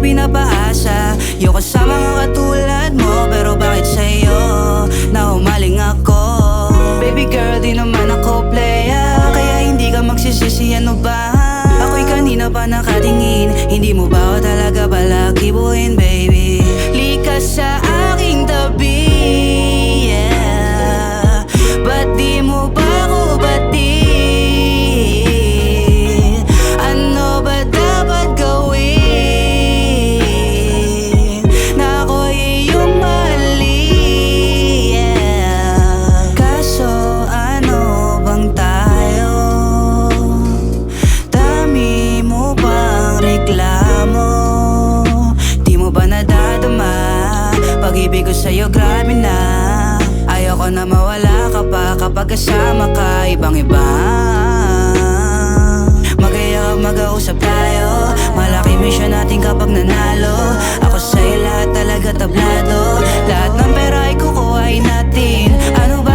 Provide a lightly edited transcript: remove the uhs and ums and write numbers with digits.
pinapaasa. Yung kasama nga katulad mo, pero bakit sa'yo nahumaling ako? Baby girl, di naman ako playa, kaya hindi ka magsisisi, ano ba? Ako'y kanina pa nakatingin, hindi mo ba ako talaga palakibuhin, baby? Likas sa aking tabi, yeah. Ba't di mo ba ako batiin? Ano ba dapat gawin na ako'y iyong mali, yeah. Kaso ano bang tayo? Dami mo bang reklamo? Di mo ba nadadama? Pag-ibig ko sa'yo grabe na. Ayoko na mawala ka pa kapag kasama ka, ibang-iba. Mag-ayakap, mag-ausap tayo, malaki mission natin kapag nanalo. Ako sa'yo lahat talaga tablado, lahat ng pera ay kukuhain natin. Ano ba